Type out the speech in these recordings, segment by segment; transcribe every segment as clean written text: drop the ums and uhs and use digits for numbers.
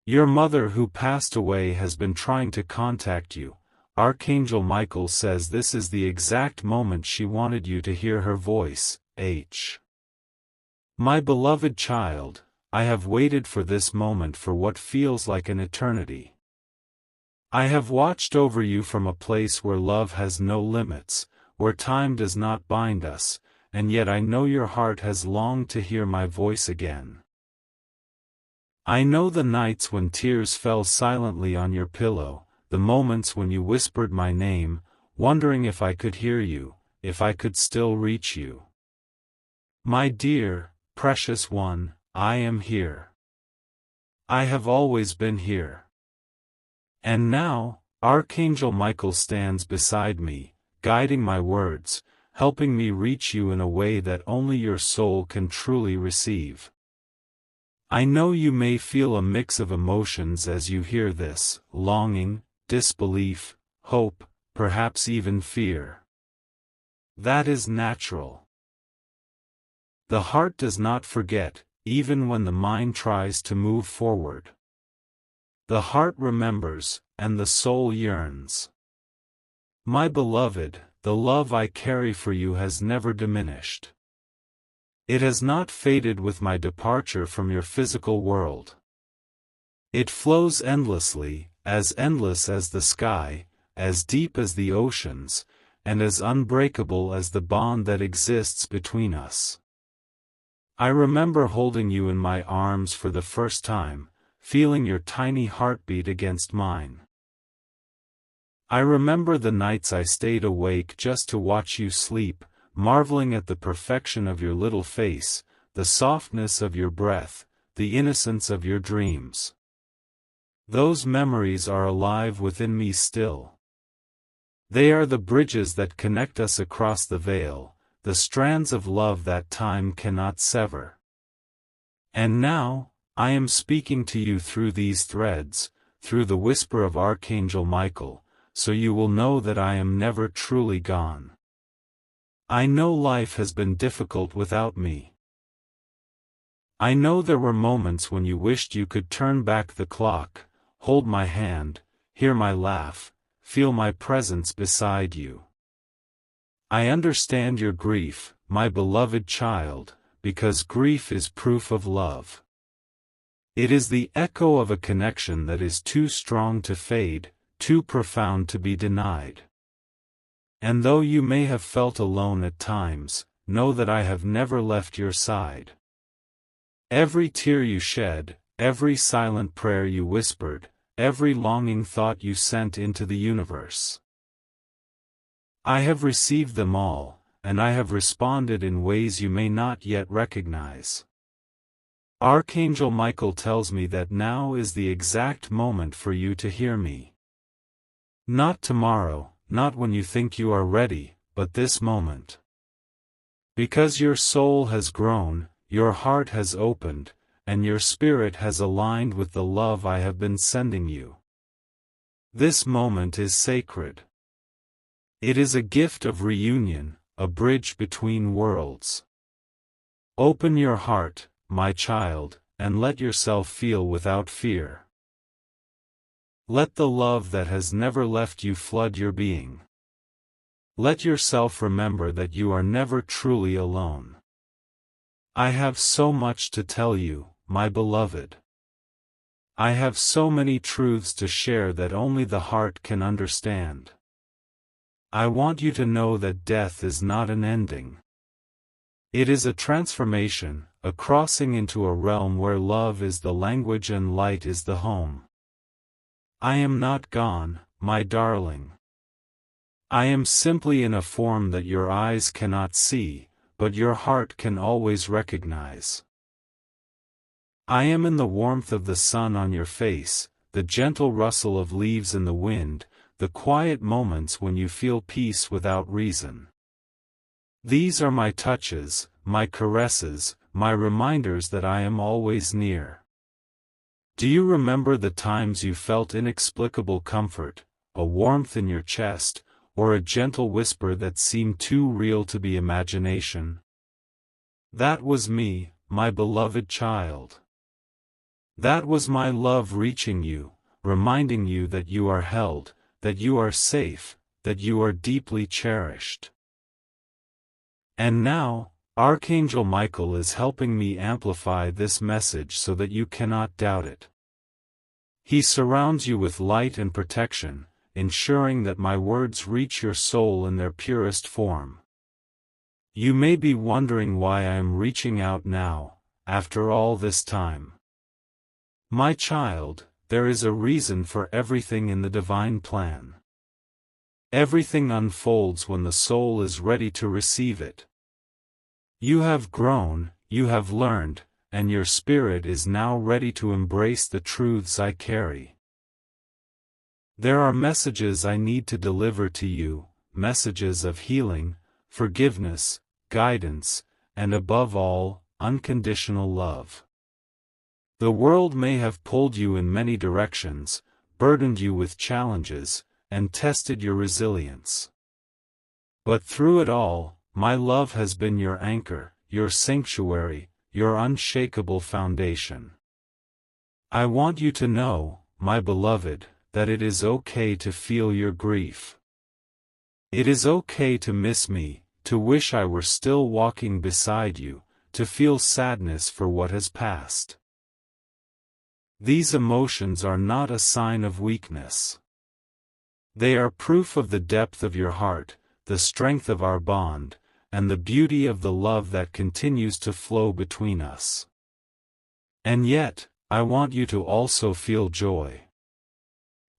Your mother who passed away has been trying to contact you. Archangel Michael says this is the exact moment she wanted you to hear her voice. My beloved child, I have waited for this moment for what feels like an eternity. I have watched over you from a place where love has no limits, where time does not bind us, and yet I know your heart has longed to hear my voice again. I know the nights when tears fell silently on your pillow, the moments when you whispered my name, wondering if I could hear you, if I could still reach you. My dear, precious one, I am here. I have always been here. And now, Archangel Michael stands beside me, guiding my words, helping me reach you in a way that only your soul can truly receive. I know you may feel a mix of emotions as you hear this: longing, disbelief, hope, perhaps even fear. That is natural. The heart does not forget, even when the mind tries to move forward. The heart remembers, and the soul yearns. My beloved, the love I carry for you has never diminished. It has not faded with my departure from your physical world. It flows endlessly, as endless as the sky, as deep as the oceans, and as unbreakable as the bond that exists between us. I remember holding you in my arms for the first time, feeling your tiny heartbeat against mine. I remember the nights I stayed awake just to watch you sleep, marveling at the perfection of your little face, the softness of your breath, the innocence of your dreams. Those memories are alive within me still. They are the bridges that connect us across the veil, the strands of love that time cannot sever. And now, I am speaking to you through these threads, through the whisper of Archangel Michael, so you will know that I am never truly gone. I know life has been difficult without me. I know there were moments when you wished you could turn back the clock, hold my hand, hear my laugh, feel my presence beside you. I understand your grief, my beloved child, because grief is proof of love. It is the echo of a connection that is too strong to fade, too profound to be denied. And though you may have felt alone at times, know that I have never left your side. Every tear you shed, every silent prayer you whispered, every longing thought you sent into the universe. I have received them all, and I have responded in ways you may not yet recognize. Archangel Michael tells me that now is the exact moment for you to hear me. Not tomorrow, not when you think you are ready, but this moment. Because your soul has grown, your heart has opened, and your spirit has aligned with the love I have been sending you. This moment is sacred. It is a gift of reunion, a bridge between worlds. Open your heart, my child, and let yourself feel without fear. Let the love that has never left you flood your being. Let yourself remember that you are never truly alone. I have so much to tell you, my beloved. I have so many truths to share that only the heart can understand. I want you to know that death is not an ending. It is a transformation, a crossing into a realm where love is the language and light is the home. I am not gone, my darling. I am simply in a form that your eyes cannot see, but your heart can always recognize. I am in the warmth of the sun on your face, the gentle rustle of leaves in the wind, the quiet moments when you feel peace without reason. These are my touches, my caresses, my reminders that I am always near. Do you remember the times you felt inexplicable comfort, a warmth in your chest, or a gentle whisper that seemed too real to be imagination? That was me, my beloved child. That was my love reaching you, reminding you that you are held, that you are safe, that you are deeply cherished. And now, Archangel Michael is helping me amplify this message so that you cannot doubt it. He surrounds you with light and protection, ensuring that my words reach your soul in their purest form. You may be wondering why I am reaching out now, after all this time. My child, there is a reason for everything in the divine plan. Everything unfolds when the soul is ready to receive it. You have grown, you have learned, and your spirit is now ready to embrace the truths I carry. There are messages I need to deliver to you, messages of healing, forgiveness, guidance, and above all, unconditional love. The world may have pulled you in many directions, burdened you with challenges, and tested your resilience. But through it all, my love has been your anchor, your sanctuary, your unshakable foundation. I want you to know, my beloved, that it is okay to feel your grief. It is okay to miss me, to wish I were still walking beside you, to feel sadness for what has passed. These emotions are not a sign of weakness. They are proof of the depth of your heart, the strength of our bond, and the beauty of the love that continues to flow between us. And yet, I want you to also feel joy.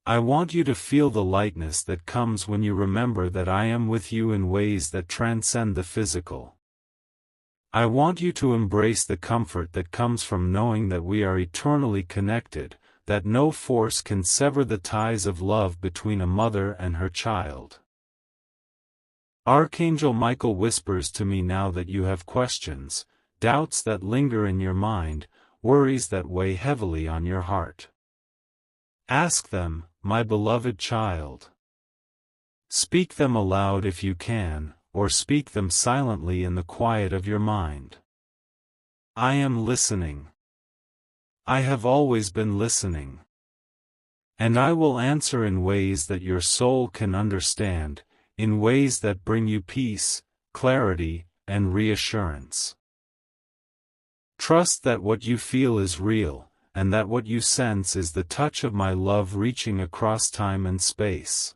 I want you to feel the lightness that comes when you remember that I am with you in ways that transcend the physical. I want you to embrace the comfort that comes from knowing that we are eternally connected, that no force can sever the ties of love between a mother and her child. Archangel Michael whispers to me now that you have questions, doubts that linger in your mind, worries that weigh heavily on your heart. Ask them, my beloved child. Speak them aloud if you can, or speak them silently in the quiet of your mind. I am listening. I have always been listening. And I will answer in ways that your soul can understand, in ways that bring you peace, clarity, and reassurance. Trust that what you feel is real, and that what you sense is the touch of my love reaching across time and space.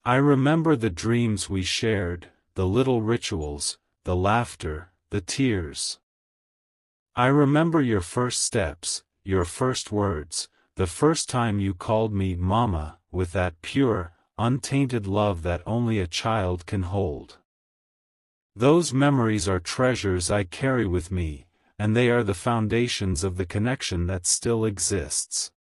I remember the dreams we shared, the little rituals, the laughter, the tears. I remember your first steps, your first words, the first time you called me Mama, with that pure, untainted love that only a child can hold. Those memories are treasures I carry with me, and they are the foundations of the connection that still exists.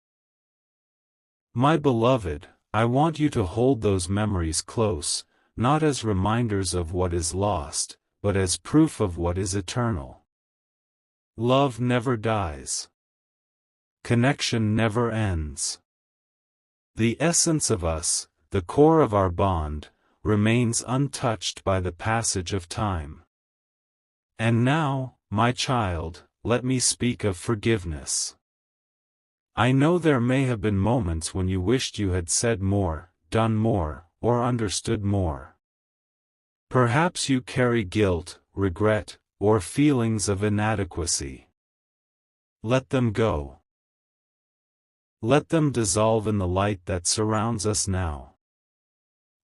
My beloved, I want you to hold those memories close, not as reminders of what is lost, but as proof of what is eternal. Love never dies. Connection never ends. The essence of us, the core of our bond, remains untouched by the passage of time. And now, my child, let me speak of forgiveness. I know there may have been moments when you wished you had said more, done more, or understood more. Perhaps you carry guilt, regret, or feelings of inadequacy. Let them go. Let them dissolve in the light that surrounds us now.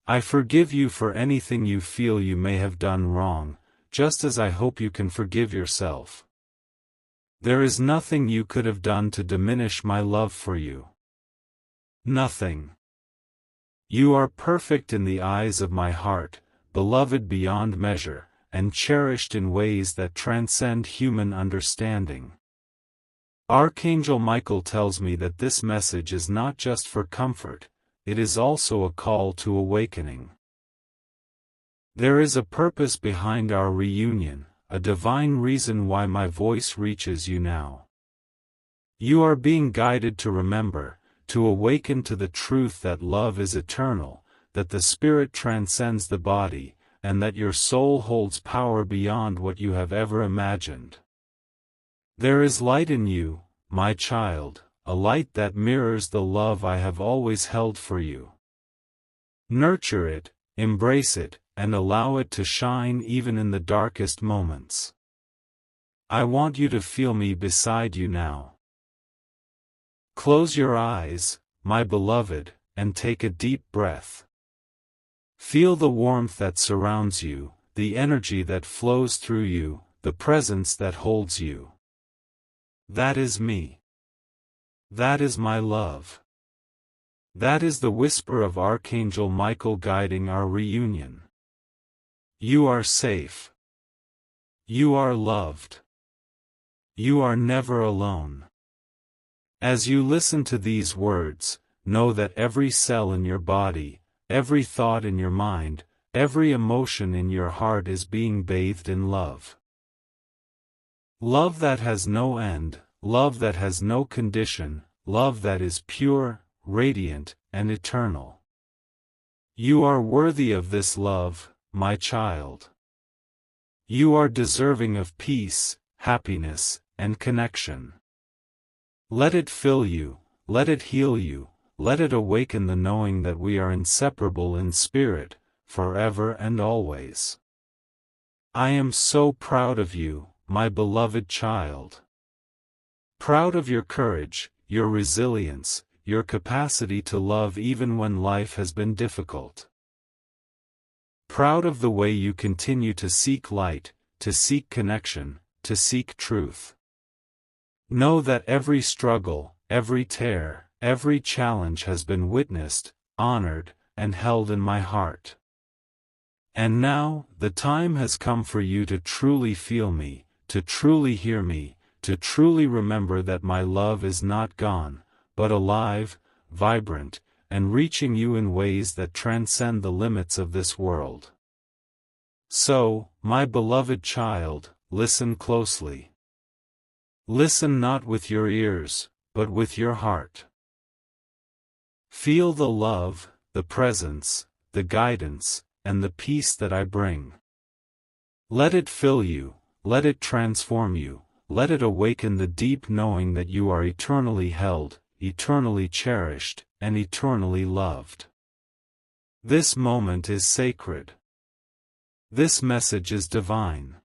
I forgive you for anything you feel you may have done wrong, just as I hope you can forgive yourself. There is nothing you could have done to diminish my love for you. Nothing. You are perfect in the eyes of my heart, beloved beyond measure, and cherished in ways that transcend human understanding. Archangel Michael tells me that this message is not just for comfort, it is also a call to awakening. There is a purpose behind our reunion, a divine reason why my voice reaches you now. You are being guided to remember, to awaken to the truth that love is eternal, that the spirit transcends the body, and that your soul holds power beyond what you have ever imagined. There is light in you, my child, a light that mirrors the love I have always held for you. Nurture it, embrace it, and allow it to shine even in the darkest moments. I want you to feel me beside you now. Close your eyes, my beloved, and take a deep breath. Feel the warmth that surrounds you, the energy that flows through you, the presence that holds you. That is me. That is my love. That is the whisper of Archangel Michael guiding our reunion. You are safe. You are loved. You are never alone. As you listen to these words, know that every cell in your body, every thought in your mind, every emotion in your heart is being bathed in love. Love that has no end, love that has no condition, love that is pure, radiant, and eternal. You are worthy of this love, my child. You are deserving of peace, happiness, and connection. Let it fill you, let it heal you, let it awaken the knowing that we are inseparable in spirit, forever and always. I am so proud of you, my beloved child. Proud of your courage, your resilience, your capacity to love even when life has been difficult. Proud of the way you continue to seek light, to seek connection, to seek truth. Know that every struggle, every tear, every challenge has been witnessed, honored, and held in my heart. And now, the time has come for you to truly feel me, to truly hear me, to truly remember that my love is not gone, but alive, vibrant, and reaching you in ways that transcend the limits of this world. So, my beloved child, listen closely. Listen not with your ears, but with your heart. Feel the love, the presence, the guidance, and the peace that I bring. Let it fill you, let it transform you, let it awaken the deep knowing that you are eternally held, eternally cherished, and eternally loved. This moment is sacred. This message is divine.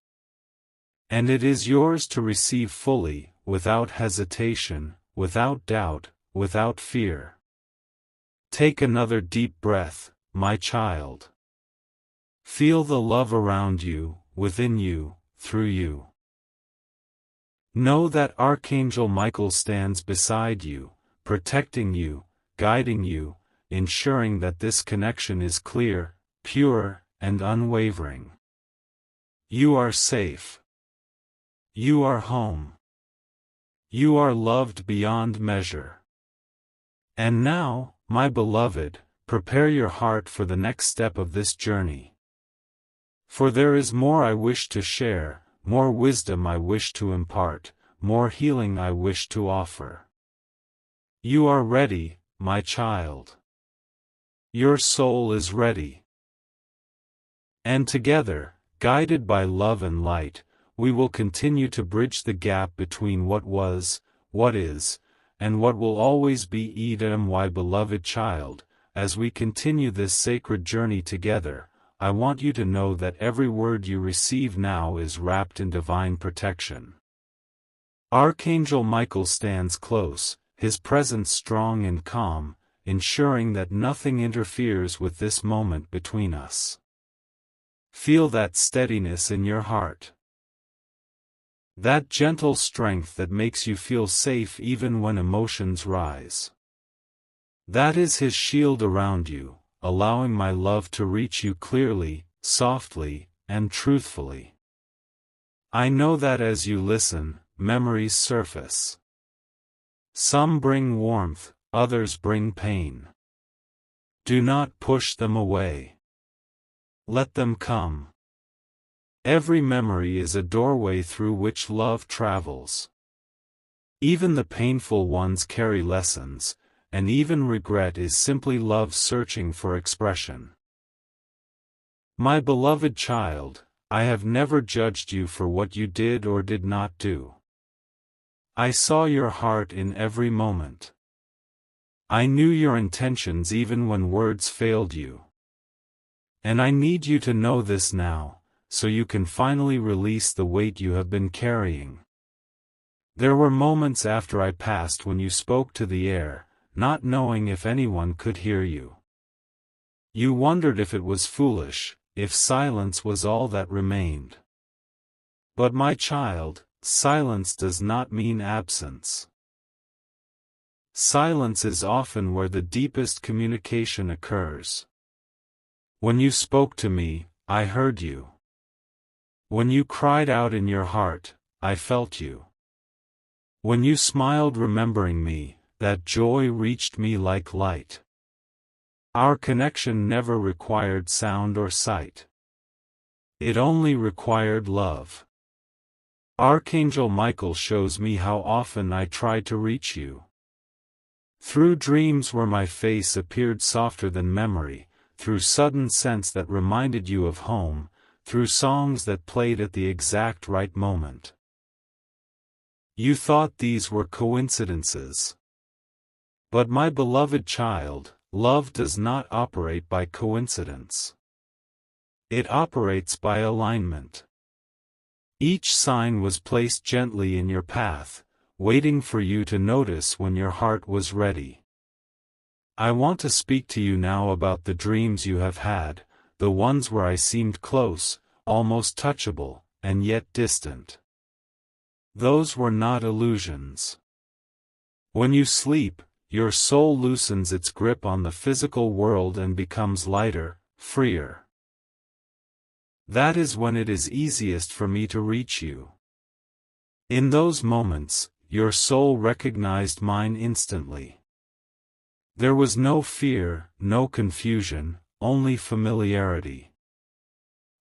And it is yours to receive fully, without hesitation, without doubt, without fear. Take another deep breath, my child. Feel the love around you, within you, through you. Know that Archangel Michael stands beside you, protecting you, guiding you, ensuring that this connection is clear, pure, and unwavering. You are safe. You are home. You are loved beyond measure. And now, my beloved, prepare your heart for the next step of this journey. For there is more I wish to share, more wisdom I wish to impart, more healing I wish to offer. You are ready, my child. Your soul is ready. And together, guided by love and light, we will continue to bridge the gap between what was, what is, and what will always be. My beloved child, as we continue this sacred journey together, I want you to know that every word you receive now is wrapped in divine protection. Archangel Michael stands close, his presence strong and calm, ensuring that nothing interferes with this moment between us. Feel that steadiness in your heart. That gentle strength that makes you feel safe even when emotions rise. That is his shield around you, allowing my love to reach you clearly, softly, and truthfully. I know that as you listen, memories surface. Some bring warmth, others bring pain. Do not push them away. Let them come. Every memory is a doorway through which love travels. Even the painful ones carry lessons, and even regret is simply love searching for expression. My beloved child, I have never judged you for what you did or did not do. I saw your heart in every moment. I knew your intentions even when words failed you. And I need you to know this now, so you can finally release the weight you have been carrying. There were moments after I passed when you spoke to the air, not knowing if anyone could hear you. You wondered if it was foolish, if silence was all that remained. But my child, silence does not mean absence. Silence is often where the deepest communication occurs. When you spoke to me, I heard you. When you cried out in your heart, I felt you. When you smiled remembering me, that joy reached me like light. Our connection never required sound or sight. It only required love. Archangel Michael shows me how often I tried to reach you. Through dreams where my face appeared softer than memory, through sudden scents that reminded you of home, through songs that played at the exact right moment. You thought these were coincidences. But my beloved child, love does not operate by coincidence. It operates by alignment. Each sign was placed gently in your path, waiting for you to notice when your heart was ready. I want to speak to you now about the dreams you have had, the ones where I seemed close, almost touchable, and yet distant. Those were not illusions. When you sleep, your soul loosens its grip on the physical world and becomes lighter, freer. That is when it is easiest for me to reach you. In those moments, your soul recognized mine instantly. There was no fear, no confusion, only familiarity.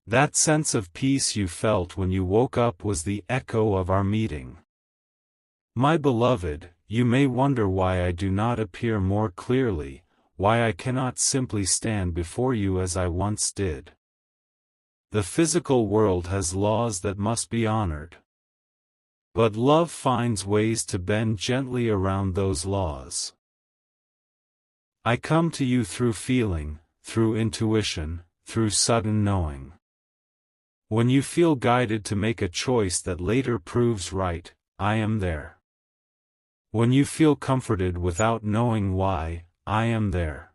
That sense of peace you felt when you woke up was the echo of our meeting. My beloved, you may wonder why I do not appear more clearly, why I cannot simply stand before you as I once did. The physical world has laws that must be honored. But love finds ways to bend gently around those laws. I come to you through feeling, through intuition, through sudden knowing. When you feel guided to make a choice that later proves right, I am there. When you feel comforted without knowing why, I am there.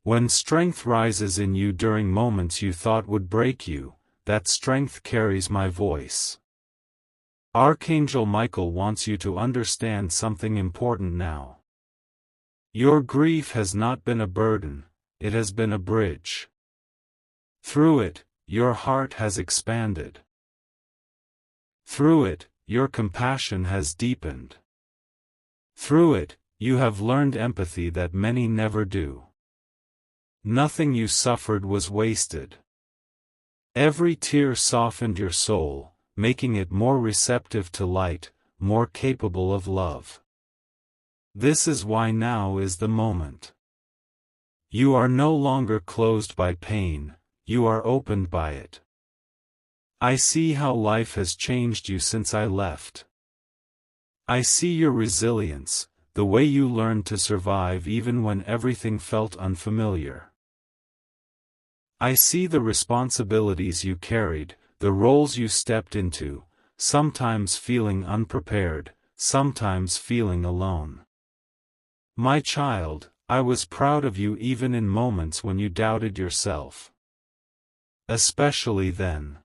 When strength rises in you during moments you thought would break you, that strength carries my voice. Archangel Michael wants you to understand something important now. Your grief has not been a burden, it has been a bridge. Through it, your heart has expanded. Through it, your compassion has deepened. Through it, you have learned empathy that many never do. Nothing you suffered was wasted. Every tear softened your soul, making it more receptive to light, more capable of love. This is why now is the moment. You are no longer closed by pain, you are opened by it. I see how life has changed you since I left. I see your resilience, the way you learned to survive even when everything felt unfamiliar. I see the responsibilities you carried, the roles you stepped into, sometimes feeling unprepared, sometimes feeling alone. My child, I was proud of you even in moments when you doubted yourself. Especially then.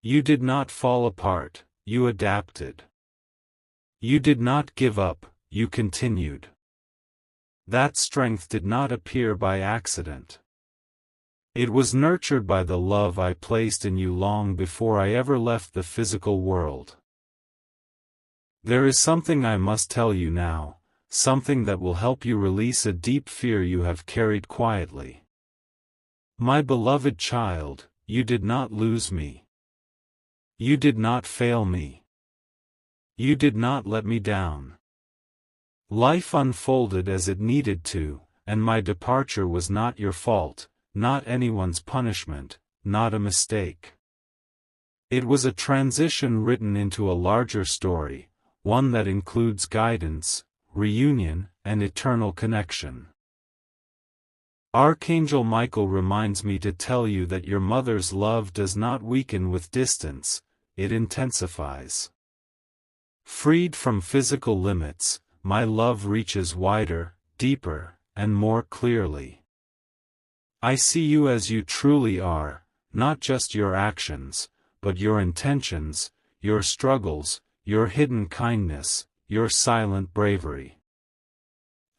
You did not fall apart, you adapted. You did not give up, you continued. That strength did not appear by accident. It was nurtured by the love I placed in you long before I ever left the physical world. There is something I must tell you now, something that will help you release a deep fear you have carried quietly. My beloved child, you did not lose me. You did not fail me. You did not let me down. Life unfolded as it needed to, and my departure was not your fault, not anyone's punishment, not a mistake. It was a transition written into a larger story, one that includes guidance, reunion, and eternal connection. Archangel Michael reminds me to tell you that your mother's love does not weaken with distance, it intensifies. Freed from physical limits, my love reaches wider, deeper, and more clearly. I see you as you truly are, not just your actions, but your intentions, your struggles, your hidden kindness, your silent bravery.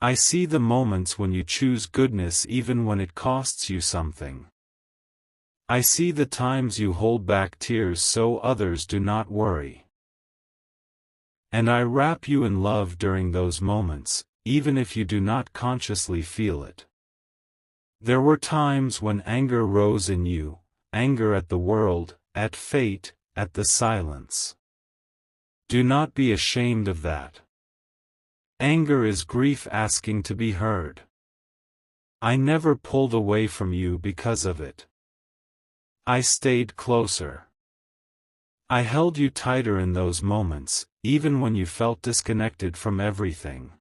I see the moments when you choose goodness even when it costs you something. I see the times you hold back tears so others do not worry. And I wrap you in love during those moments, even if you do not consciously feel it. There were times when anger rose in you, anger at the world, at fate, at the silence. Do not be ashamed of that. Anger is grief asking to be heard. I never pulled away from you because of it. I stayed closer. I held you tighter in those moments, even when you felt disconnected from everything.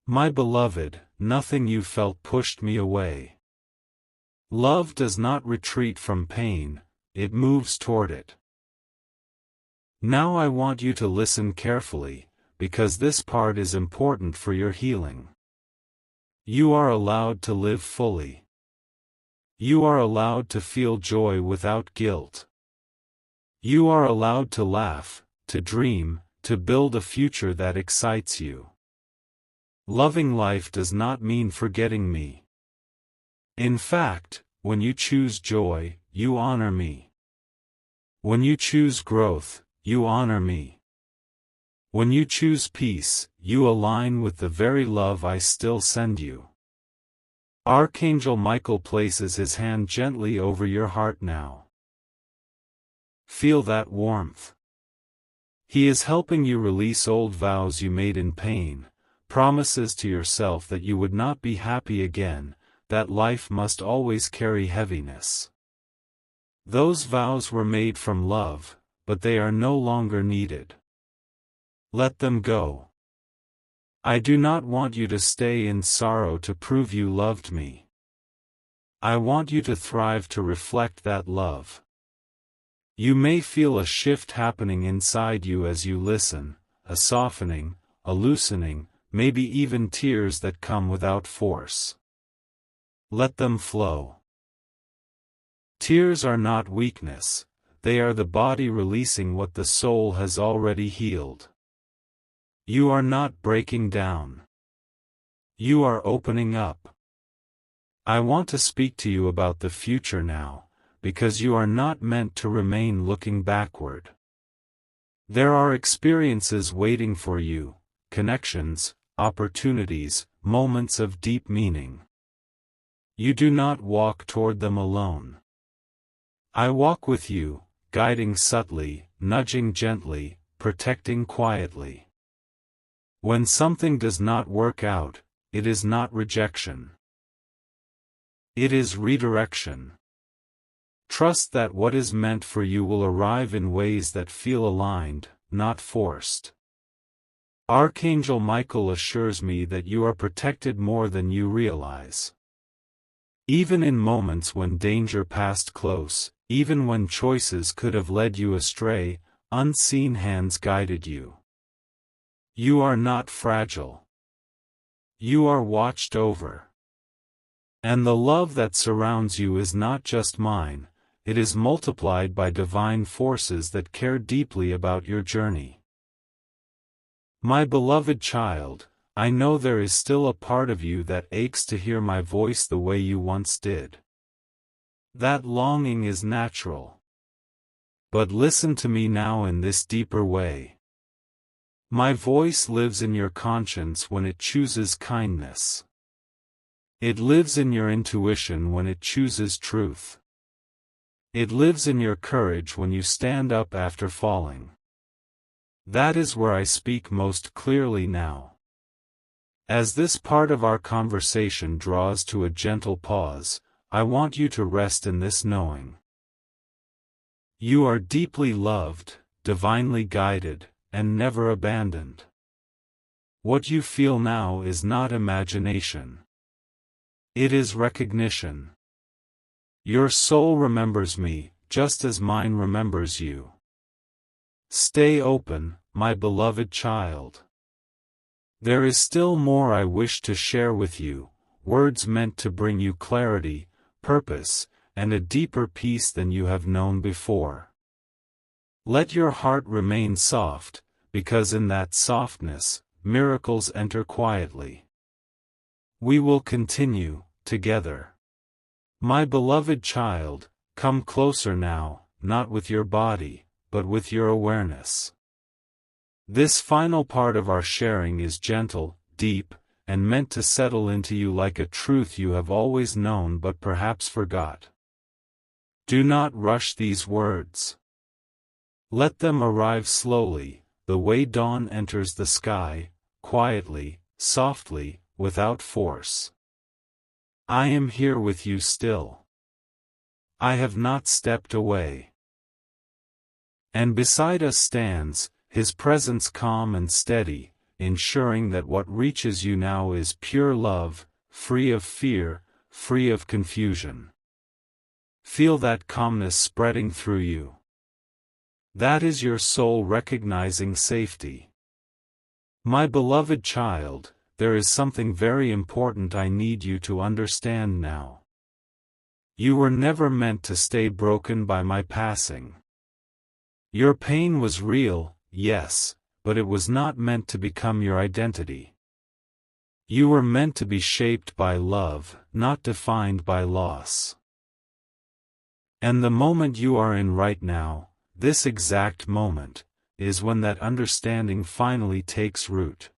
My beloved, nothing you felt pushed me away. Love does not retreat from pain, it moves toward it. Now I want you to listen carefully, because this part is important for your healing. You are allowed to live fully. You are allowed to feel joy without guilt. You are allowed to laugh, to dream, to build a future that excites you. Loving life does not mean forgetting me. In fact, when you choose joy, you honor me. When you choose growth, you honor me. When you choose peace, you align with the very love I still send you. Archangel Michael places his hand gently over your heart now. Feel that warmth. He is helping you release old vows you made in pain, promises to yourself that you would not be happy again, that life must always carry heaviness. Those vows were made from love, but they are no longer needed. Let them go. I do not want you to stay in sorrow to prove you loved me. I want you to thrive to reflect that love. You may feel a shift happening inside you as you listen, a softening, a loosening, maybe even tears that come without force. Let them flow. Tears are not weakness, they are the body releasing what the soul has already healed. You are not breaking down. You are opening up. I want to speak to you about the future now, because you are not meant to remain looking backward. There are experiences waiting for you, connections, opportunities, moments of deep meaning. You do not walk toward them alone. I walk with you, guiding subtly, nudging gently, protecting quietly. When something does not work out, it is not rejection. It is redirection. Trust that what is meant for you will arrive in ways that feel aligned, not forced. Archangel Michael assures me that you are protected more than you realize. Even in moments when danger passed close, even when choices could have led you astray, unseen hands guided you. You are not fragile. You are watched over. And the love that surrounds you is not just mine, it is multiplied by divine forces that care deeply about your journey. My beloved child, I know there is still a part of you that aches to hear my voice the way you once did. That longing is natural. But listen to me now in this deeper way. My voice lives in your conscience when it chooses kindness. It lives in your intuition when it chooses truth. It lives in your courage when you stand up after falling. That is where I speak most clearly now. As this part of our conversation draws to a gentle pause, I want you to rest in this knowing. You are deeply loved, divinely guided, and never abandoned. What you feel now is not imagination. It is recognition. Your soul remembers me, just as mine remembers you. Stay open, my beloved child. There is still more I wish to share with you, words meant to bring you clarity, purpose, and a deeper peace than you have known before. Let your heart remain soft, because in that softness, miracles enter quietly. We will continue, together. My beloved child, come closer now, not with your body, but with your awareness. This final part of our sharing is gentle, deep, and meant to settle into you like a truth you have always known but perhaps forgot. Do not rush these words. Let them arrive slowly, the way dawn enters the sky, quietly, softly, without force. I am here with you still. I have not stepped away. And beside us stands, His presence calm and steady, ensuring that what reaches you now is pure love, free of fear, free of confusion. Feel that calmness spreading through you. That is your soul recognizing safety. My beloved child, there is something very important I need you to understand now. You were never meant to stay broken by my passing. Your pain was real, yes, but it was not meant to become your identity. You were meant to be shaped by love, not defined by loss. And the moment you are in right now, this exact moment, is when that understanding finally takes root.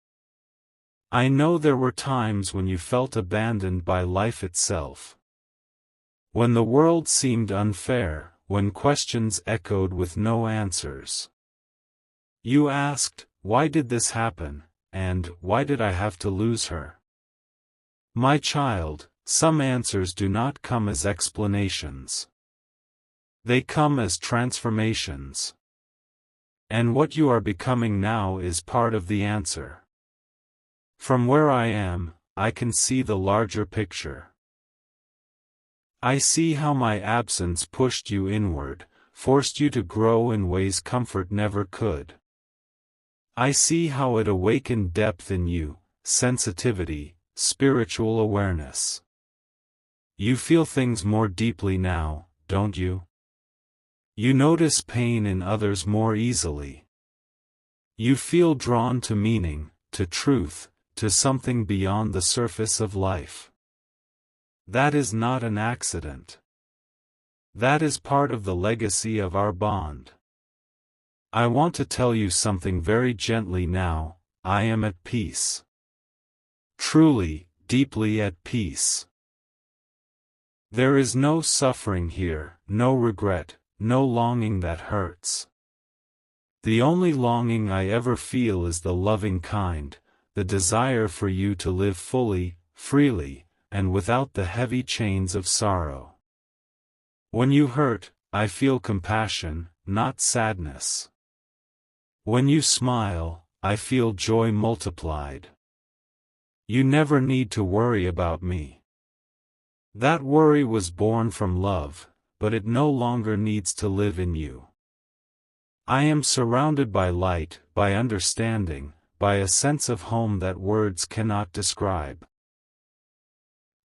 I know there were times when you felt abandoned by life itself. When the world seemed unfair, when questions echoed with no answers. You asked, why did this happen, and why did I have to lose her? My child, some answers do not come as explanations. They come as transformations. And what you are becoming now is part of the answer. From where I am, I can see the larger picture. I see how my absence pushed you inward, forced you to grow in ways comfort never could. I see how it awakened depth in you, sensitivity, spiritual awareness. You feel things more deeply now, don't you? You notice pain in others more easily. You feel drawn to meaning, to truth, to something beyond the surface of life. That is not an accident. That is part of the legacy of our bond. I want to tell you something very gently now, I am at peace. Truly, deeply at peace. There is no suffering here, no regret, no longing that hurts. The only longing I ever feel is the loving kind, the desire for you to live fully, freely, and without the heavy chains of sorrow. When you hurt, I feel compassion, not sadness. When you smile, I feel joy multiplied. You never need to worry about me. That worry was born from love, but it no longer needs to live in you. I am surrounded by light, by understanding, by a sense of home that words cannot describe.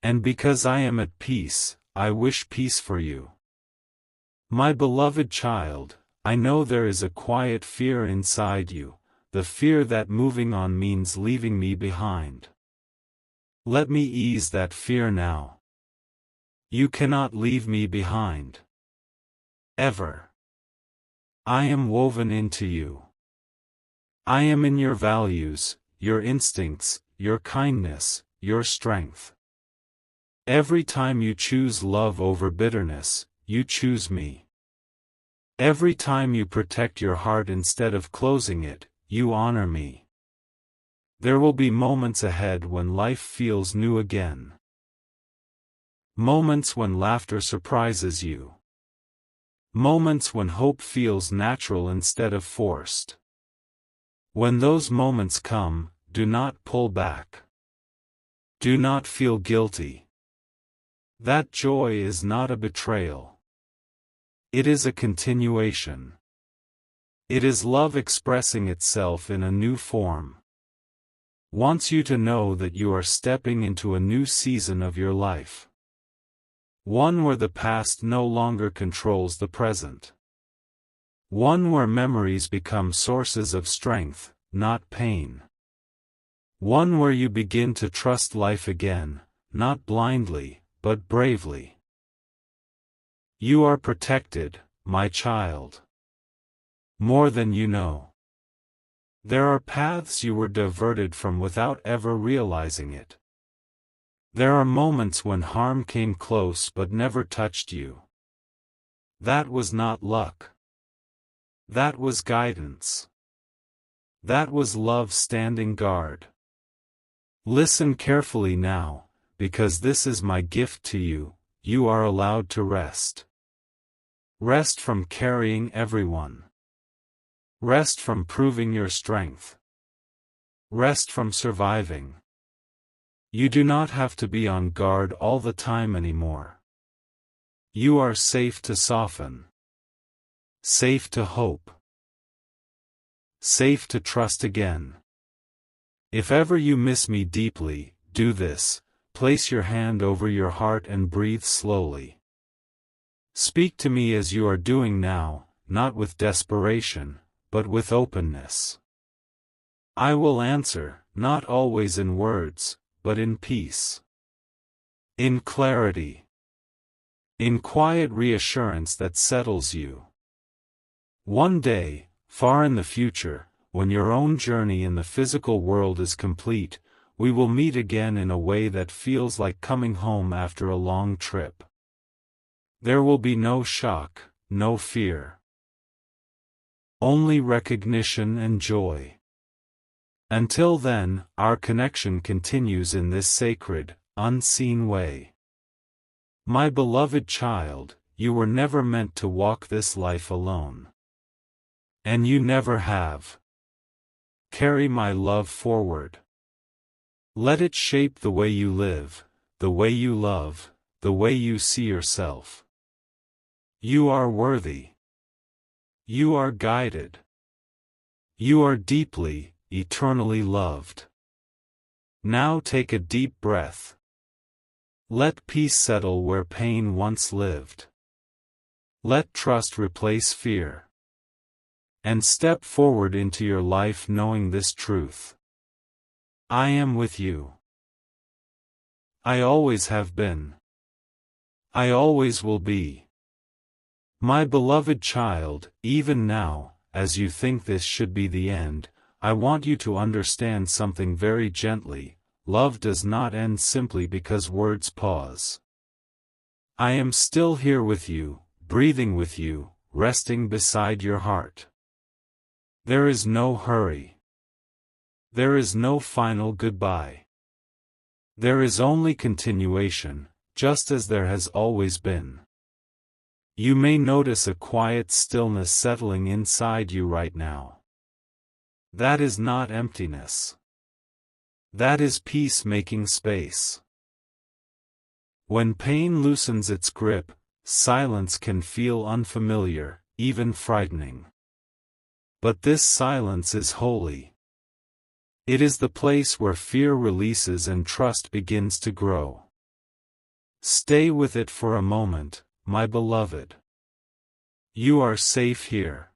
And because I am at peace, I wish peace for you. My beloved child, I know there is a quiet fear inside you, the fear that moving on means leaving me behind. Let me ease that fear now. You cannot leave me behind. Ever. I am woven into you. I am in your values, your instincts, your kindness, your strength. Every time you choose love over bitterness, you choose me. Every time you protect your heart instead of closing it, you honor me. There will be moments ahead when life feels new again. Moments when laughter surprises you. Moments when hope feels natural instead of forced. When those moments come, do not pull back. Do not feel guilty. That joy is not a betrayal. It is a continuation. It is love expressing itself in a new form. Wants you to know that you are stepping into a new season of your life. One where the past no longer controls the present. One where memories become sources of strength, not pain. One where you begin to trust life again, not blindly, but bravely. You are protected, my child. More than you know. There are paths you were diverted from without ever realizing it. There are moments when harm came close but never touched you. That was not luck. That was guidance. That was love standing guard. Listen carefully now, because this is my gift to you. You are allowed to rest. Rest from carrying everyone. Rest from proving your strength. Rest from surviving. You do not have to be on guard all the time anymore. You are safe to soften. Safe to hope. Safe to trust again. If ever you miss me deeply, do this: place your hand over your heart and breathe slowly. Speak to me as you are doing now, not with desperation, but with openness. I will answer, not always in words, but in peace. In clarity. In quiet reassurance that settles you. One day, far in the future, when your own journey in the physical world is complete, we will meet again in a way that feels like coming home after a long trip. There will be no shock, no fear. Only recognition and joy. Until then, our connection continues in this sacred, unseen way. My beloved child, you were never meant to walk this life alone. And you never have. Carry my love forward. Let it shape the way you live, the way you love, the way you see yourself. You are worthy. You are guided. You are deeply, eternally loved. Now take a deep breath. Let peace settle where pain once lived. Let trust replace fear. And step forward into your life knowing this truth. I am with you. I always have been. I always will be. My beloved child, even now, as you think this should be the end, I want you to understand something very gently. Love does not end simply because words pause. I am still here with you, breathing with you, resting beside your heart. There is no hurry. There is no final goodbye. There is only continuation, just as there has always been. You may notice a quiet stillness settling inside you right now. That is not emptiness. That is peace making space. When pain loosens its grip, silence can feel unfamiliar, even frightening. But this silence is holy. It is the place where fear releases and trust begins to grow. Stay with it for a moment, my beloved. You are safe here.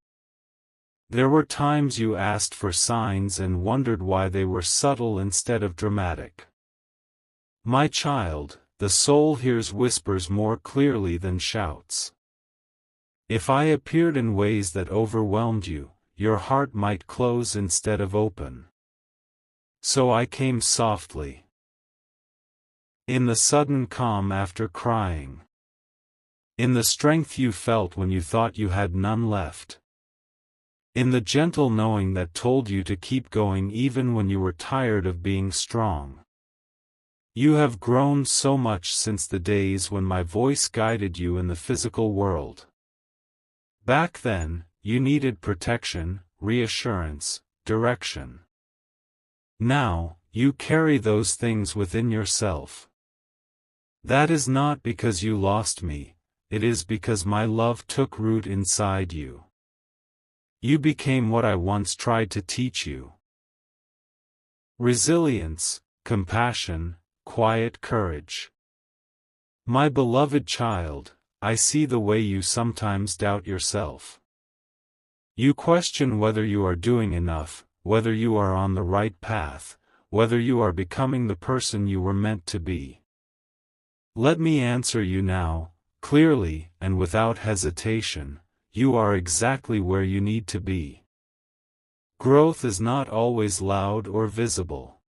There were times you asked for signs and wondered why they were subtle instead of dramatic. My child, the soul hears whispers more clearly than shouts. If I appeared in ways that overwhelmed you, your heart might close instead of open. So I came softly. In the sudden calm after crying. In the strength you felt when you thought you had none left. In the gentle knowing that told you to keep going even when you were tired of being strong. You have grown so much since the days when my voice guided you in the physical world. Back then, you needed protection, reassurance, direction. Now, you carry those things within yourself. That is not because you lost me, it is because my love took root inside you. You became what I once tried to teach you. Resilience, compassion, quiet courage. My beloved child, I see the way you sometimes doubt yourself. You question whether you are doing enough, whether you are on the right path, whether you are becoming the person you were meant to be. Let me answer you now, clearly and without hesitation, you are exactly where you need to be. Growth is not always loud or visible.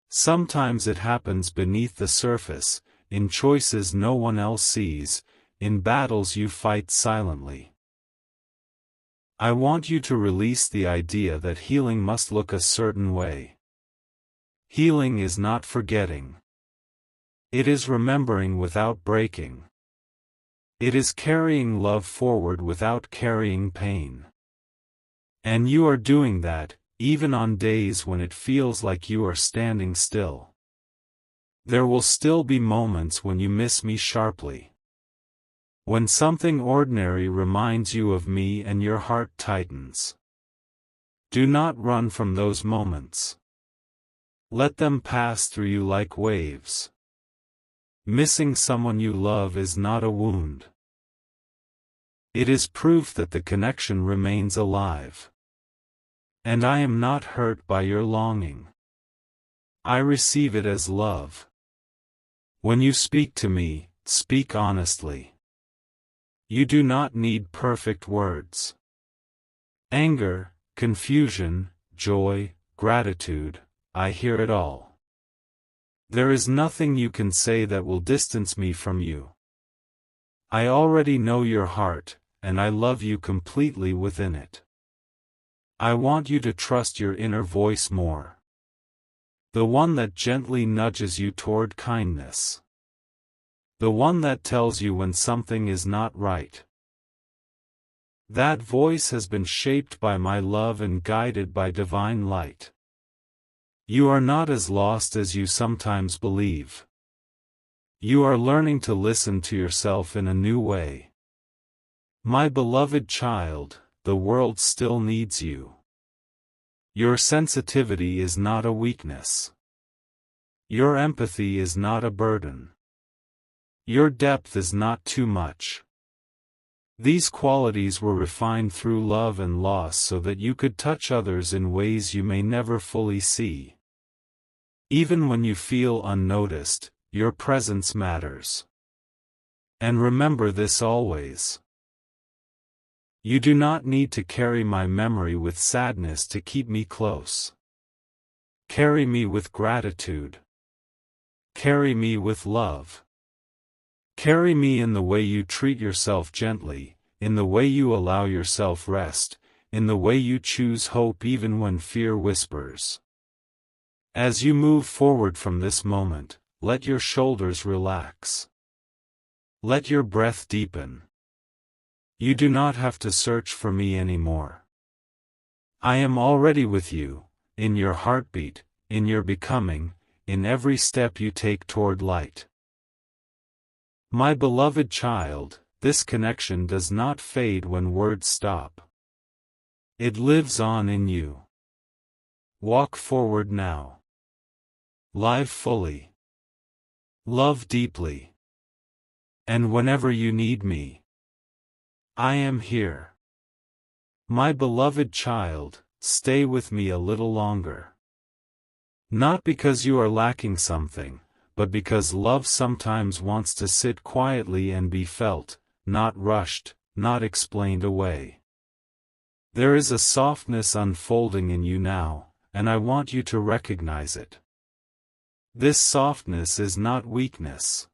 Sometimes it happens beneath the surface, in choices no one else sees, in battles you fight silently. I want you to release the idea that healing must look a certain way. Healing is not forgetting. It is remembering without breaking. It is carrying love forward without carrying pain. And you are doing that, even on days when it feels like you are standing still. There will still be moments when you miss me sharply. When something ordinary reminds you of me and your heart tightens. Do not run from those moments. Let them pass through you like waves. Missing someone you love is not a wound. It is proof that the connection remains alive. And I am not hurt by your longing. I receive it as love. When you speak to me, speak honestly. You do not need perfect words. Anger, confusion, joy, gratitude, I hear it all. There is nothing you can say that will distance me from you. I already know your heart, and I love you completely within it. I want you to trust your inner voice more. The one that gently nudges you toward kindness. The one that tells you when something is not right. That voice has been shaped by my love and guided by divine light. You are not as lost as you sometimes believe. You are learning to listen to yourself in a new way. My beloved child, the world still needs you. Your sensitivity is not a weakness. Your empathy is not a burden. Your depth is not too much. These qualities were refined through love and loss so that you could touch others in ways you may never fully see. Even when you feel unnoticed, your presence matters. And remember this always. You do not need to carry my memory with sadness to keep me close. Carry me with gratitude. Carry me with love. Carry me in the way you treat yourself gently, in the way you allow yourself rest, in the way you choose hope even when fear whispers. As you move forward from this moment, let your shoulders relax. Let your breath deepen. You do not have to search for me anymore. I am already with you, in your heartbeat, in your becoming, in every step you take toward light. My beloved child, this connection does not fade when words stop. It lives on in you. Walk forward now. Live fully. Love deeply. And whenever you need me, I am here. My beloved child, stay with me a little longer. Not because you are lacking something, but because love sometimes wants to sit quietly and be felt, not rushed, not explained away. There is a softness unfolding in you now, and I want you to recognize it. This softness is not weakness.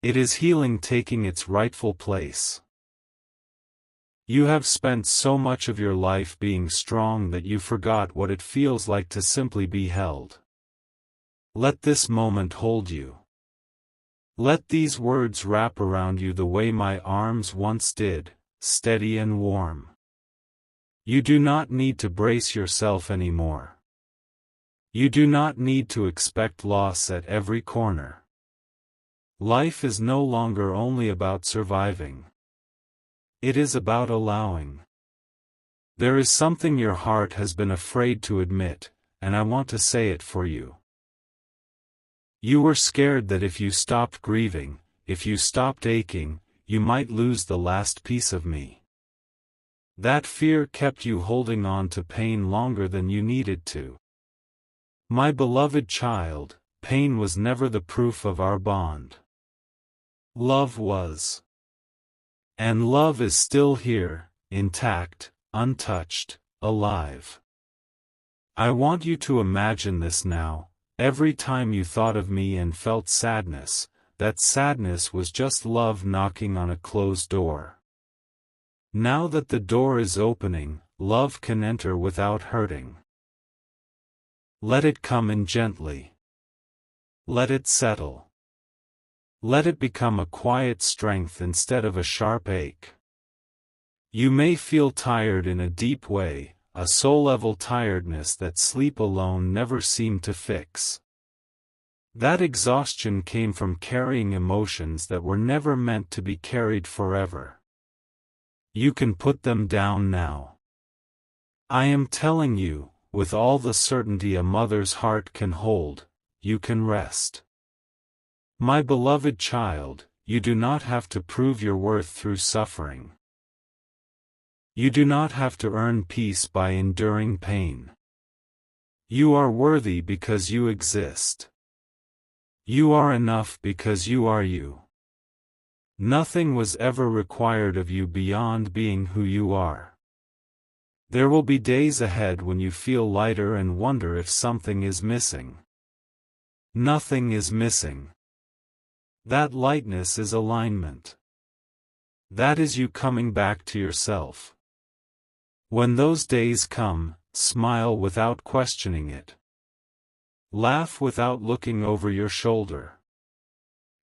It is healing taking its rightful place. You have spent so much of your life being strong that you forgot what it feels like to simply be held. Let this moment hold you. Let these words wrap around you the way my arms once did, steady and warm. You do not need to brace yourself anymore. You do not need to expect loss at every corner. Life is no longer only about surviving. It is about allowing. There is something your heart has been afraid to admit, and I want to say it for you. You were scared that if you stopped grieving, if you stopped aching, you might lose the last piece of me. That fear kept you holding on to pain longer than you needed to. My beloved child, pain was never the proof of our bond. Love was. And love is still here, intact, untouched, alive. I want you to imagine this now. Every time you thought of me and felt sadness, that sadness was just love knocking on a closed door. Now that the door is opening, love can enter without hurting. Let it come in gently. Let it settle. Let it become a quiet strength instead of a sharp ache. You may feel tired in a deep way, a soul-level tiredness that sleep alone never seemed to fix. That exhaustion came from carrying emotions that were never meant to be carried forever. You can put them down now. I am telling you, with all the certainty a mother's heart can hold, you can rest. My beloved child, you do not have to prove your worth through suffering. You do not have to earn peace by enduring pain. You are worthy because you exist. You are enough because you are you. Nothing was ever required of you beyond being who you are. There will be days ahead when you feel lighter and wonder if something is missing. Nothing is missing. That lightness is alignment. That is you coming back to yourself. When those days come, smile without questioning it. Laugh without looking over your shoulder.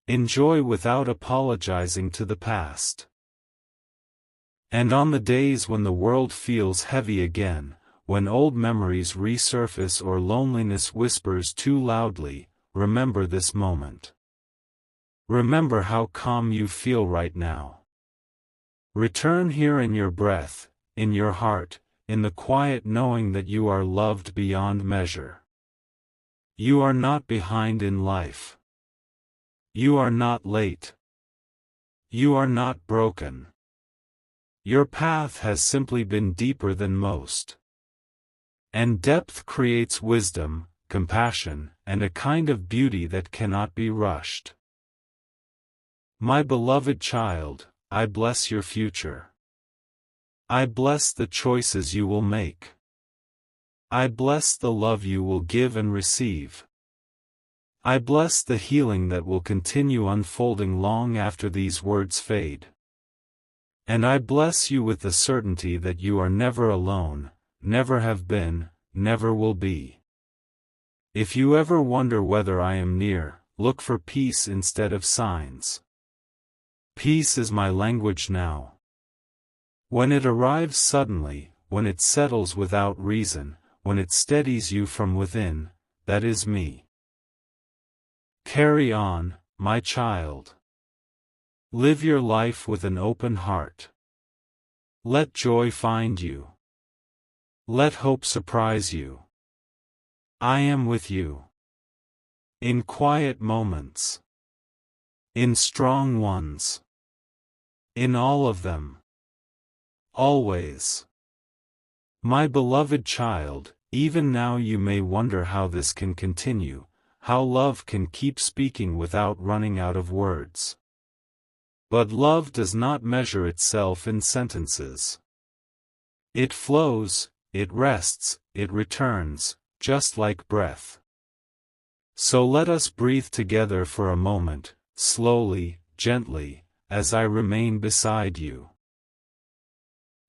Enjoy without apologizing to the past. And on the days when the world feels heavy again, when old memories resurface or loneliness whispers too loudly, remember this moment. Remember how calm you feel right now. Return here in your breath, in your heart, in the quiet knowing that you are loved beyond measure. You are not behind in life. You are not late. You are not broken. Your path has simply been deeper than most. And depth creates wisdom, compassion, and a kind of beauty that cannot be rushed. My beloved child, I bless your future. I bless the choices you will make. I bless the love you will give and receive. I bless the healing that will continue unfolding long after these words fade. And I bless you with the certainty that you are never alone, never have been, never will be. If you ever wonder whether I am near, look for peace instead of signs. Peace is my language now. When it arrives suddenly, when it settles without reason, when it steadies you from within, that is me. Carry on, my child. Live your life with an open heart. Let joy find you. Let hope surprise you. I am with you. In quiet moments. In strong ones. In all of them. Always. My beloved child, even now you may wonder how this can continue, how love can keep speaking without running out of words. But love does not measure itself in sentences. It flows, it rests, it returns, just like breath. So let us breathe together for a moment, slowly, gently, as I remain beside you.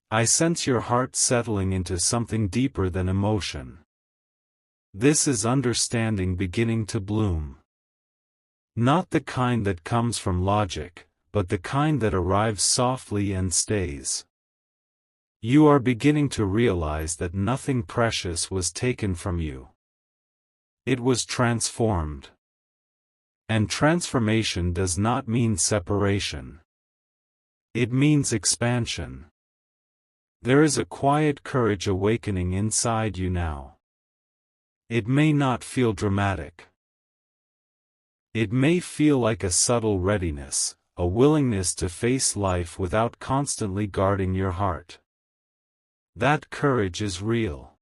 I sense your heart settling into something deeper than emotion. This is understanding beginning to bloom. Not the kind that comes from logic, but the kind that arrives softly and stays. You are beginning to realize that nothing precious was taken from you. It was transformed. And transformation does not mean separation. It means expansion. There is a quiet courage awakening inside you now. It may not feel dramatic. It may feel like a subtle readiness, a willingness to face life without constantly guarding your heart. That courage is real.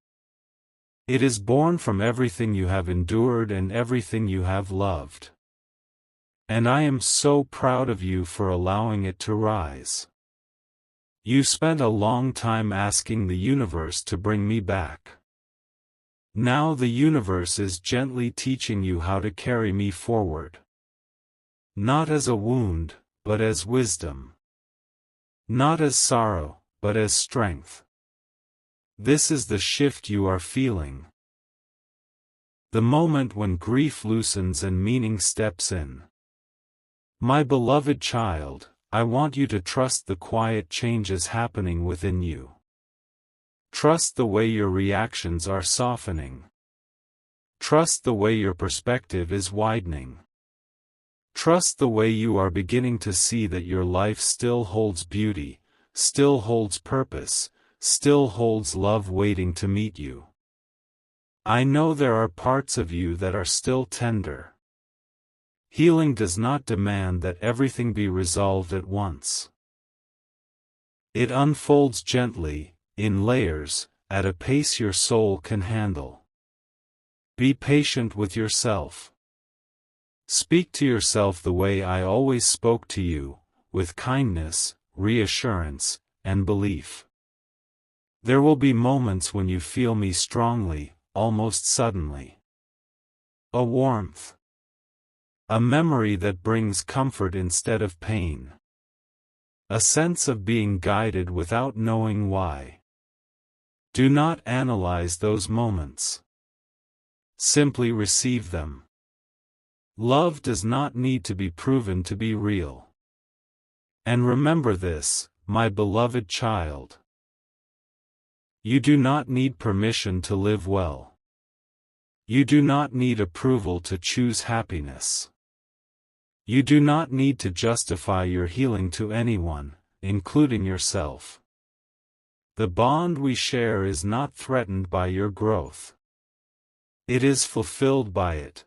It is born from everything you have endured and everything you have loved. And I am so proud of you for allowing it to rise. You spent a long time asking the universe to bring me back. Now the universe is gently teaching you how to carry me forward. Not as a wound, but as wisdom. Not as sorrow, but as strength. This is the shift you are feeling. The moment when grief loosens and meaning steps in. My beloved child, I want you to trust the quiet changes happening within you. Trust the way your reactions are softening. Trust the way your perspective is widening. Trust the way you are beginning to see that your life still holds beauty, still holds purpose, still holds love waiting to meet you. I know there are parts of you that are still tender. Healing does not demand that everything be resolved at once. It unfolds gently, in layers, at a pace your soul can handle. Be patient with yourself. Speak to yourself the way I always spoke to you, with kindness, reassurance, and belief. There will be moments when you feel me strongly, almost suddenly. A warmth. A memory that brings comfort instead of pain. A sense of being guided without knowing why. Do not analyze those moments. Simply receive them. Love does not need to be proven to be real. And remember this, my beloved child. You do not need permission to live well. You do not need approval to choose happiness. You do not need to justify your healing to anyone, including yourself. The bond we share is not threatened by your growth. It is fulfilled by it.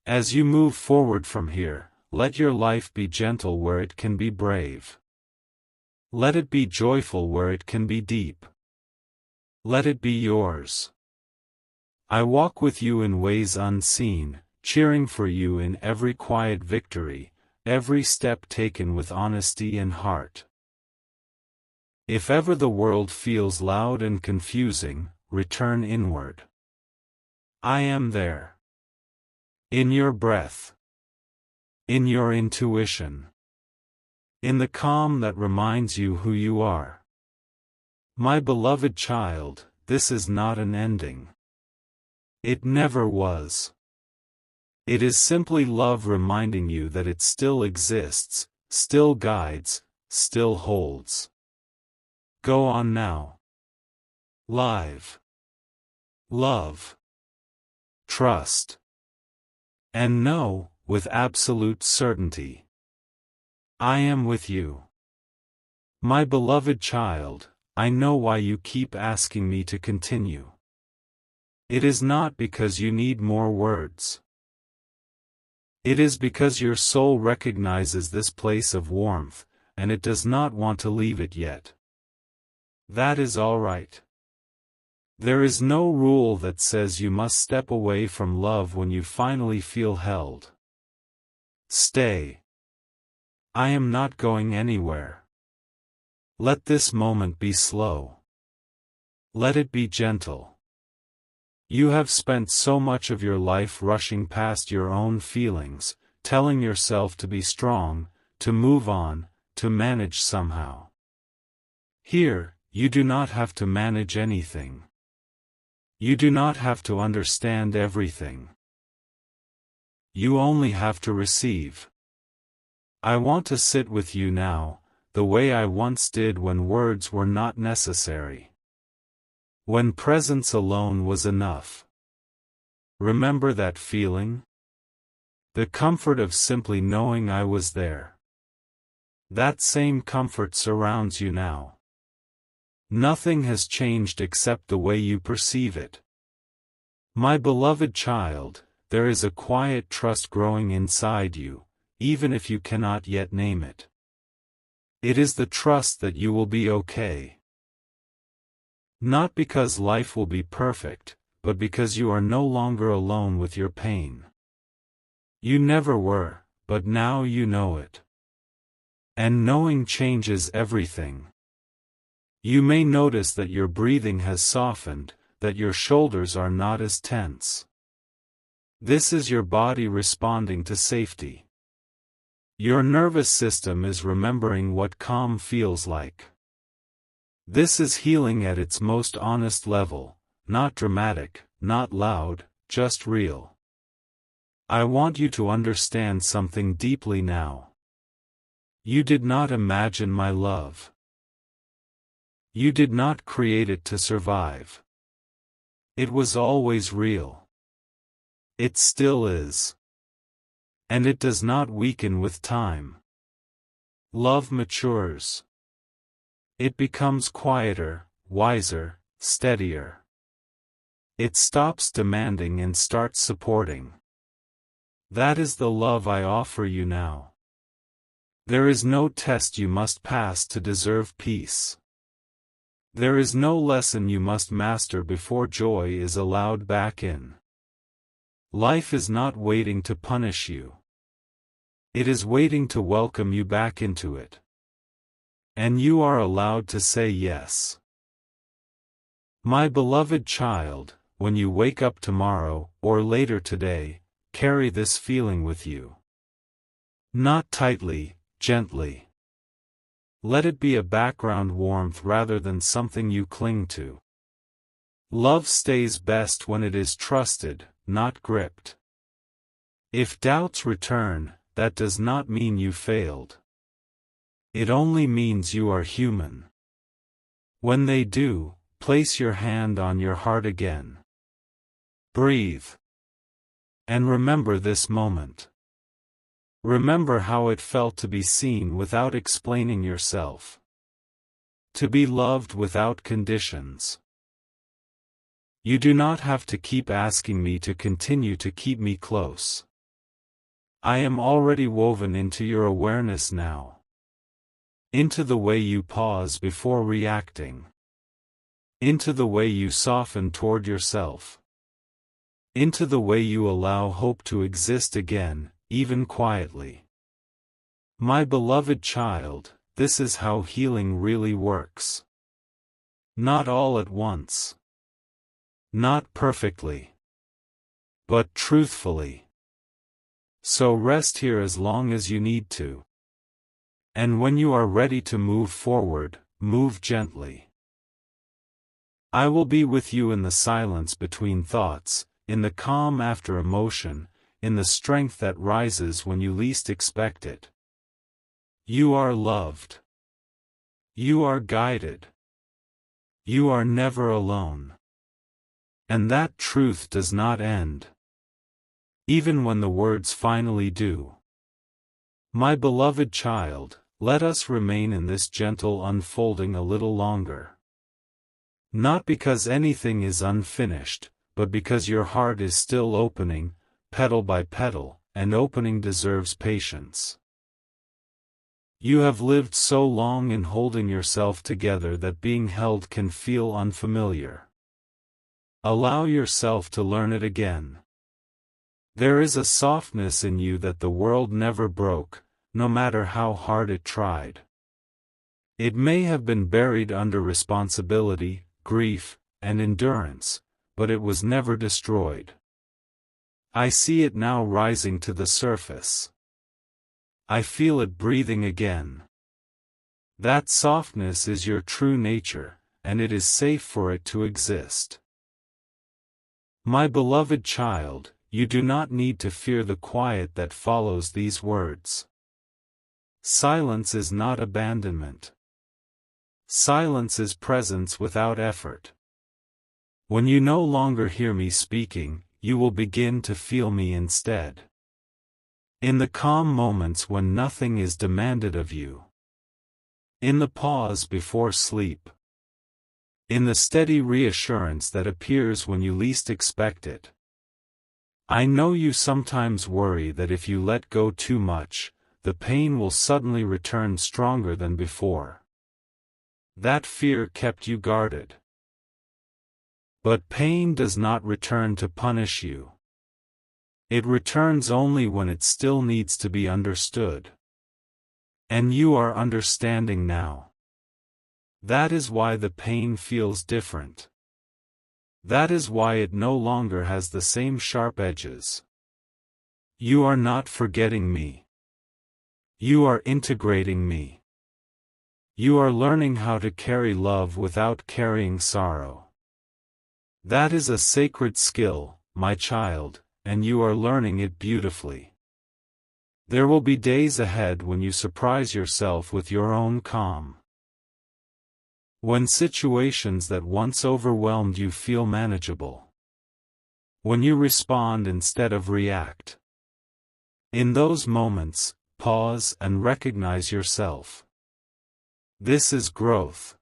As you move forward from here, let your life be gentle where it can be brave. Let it be joyful where it can be deep. Let it be yours. I walk with you in ways unseen, cheering for you in every quiet victory, every step taken with honesty and heart. If ever the world feels loud and confusing, return inward. I am there. In your breath. In your intuition. In the calm that reminds you who you are. My beloved child, this is not an ending. It never was. It is simply love reminding you that it still exists, still guides, still holds. Go on now. Live. Love. Trust. And know, with absolute certainty. I am with you. My beloved child, I know why you keep asking me to continue. It is not because you need more words. It is because your soul recognizes this place of warmth, and it does not want to leave it yet. That is all right. There is no rule that says you must step away from love when you finally feel held. Stay. I am not going anywhere. Let this moment be slow. Let it be gentle. You have spent so much of your life rushing past your own feelings, telling yourself to be strong, to move on, to manage somehow. Here, you do not have to manage anything. You do not have to understand everything. You only have to receive. I want to sit with you now, the way I once did when words were not necessary. When presence alone was enough. Remember that feeling? The comfort of simply knowing I was there. That same comfort surrounds you now. Nothing has changed except the way you perceive it. My beloved child, there is a quiet trust growing inside you, even if you cannot yet name it. It is the trust that you will be okay. Not because life will be perfect, but because you are no longer alone with your pain. You never were, but now you know it. And knowing changes everything. You may notice that your breathing has softened, that your shoulders are not as tense. This is your body responding to safety. Your nervous system is remembering what calm feels like. This is healing at its most honest level, not dramatic, not loud, just real. I want you to understand something deeply now. You did not imagine my love. You did not create it to survive. It was always real. It still is. And it does not weaken with time. Love matures. It becomes quieter, wiser, steadier. It stops demanding and starts supporting. That is the love I offer you now. There is no test you must pass to deserve peace. There is no lesson you must master before joy is allowed back in. Life is not waiting to punish you. It is waiting to welcome you back into it. And you are allowed to say yes. My beloved child, when you wake up tomorrow, or later today, carry this feeling with you. Not tightly, gently. Let it be a background warmth rather than something you cling to. Love stays best when it is trusted, not gripped. If doubts return, that does not mean you failed. It only means you are human. When they do, place your hand on your heart again. Breathe. And remember this moment. Remember how it felt to be seen without explaining yourself. To be loved without conditions. You do not have to keep asking me to continue to keep me close. I am already woven into your awareness now. Into the way you pause before reacting. Into the way you soften toward yourself. Into the way you allow hope to exist again, even quietly. My beloved child, this is how healing really works. Not all at once. Not perfectly. But truthfully. So rest here as long as you need to. And when you are ready to move forward, move gently. I will be with you in the silence between thoughts, in the calm after emotion, in the strength that rises when you least expect it. You are loved. You are guided. You are never alone. And that truth does not end. Even when the words finally do. My beloved child, let us remain in this gentle unfolding a little longer. Not because anything is unfinished, but because your heart is still opening, petal by petal, and opening deserves patience. You have lived so long in holding yourself together that being held can feel unfamiliar. Allow yourself to learn it again. There is a softness in you that the world never broke, no matter how hard it tried. It may have been buried under responsibility, grief, and endurance, but it was never destroyed. I see it now rising to the surface. I feel it breathing again. That softness is your true nature, and it is safe for it to exist. My beloved child, you do not need to fear the quiet that follows these words. Silence is not abandonment. Silence is presence without effort. When you no longer hear me speaking, you will begin to feel me instead. In the calm moments when nothing is demanded of you. In the pause before sleep. In the steady reassurance that appears when you least expect it. I know you sometimes worry that if you let go too much, the pain will suddenly return stronger than before. That fear kept you guarded. But pain does not return to punish you. It returns only when it still needs to be understood. And you are understanding now. That is why the pain feels different. That is why it no longer has the same sharp edges. You are not forgetting me. You are integrating me. You are learning how to carry love without carrying sorrow. That is a sacred skill, my child, and you are learning it beautifully. There will be days ahead when you surprise yourself with your own calm. When situations that once overwhelmed you feel manageable. When you respond instead of react. In those moments, pause and recognize yourself. This is growth.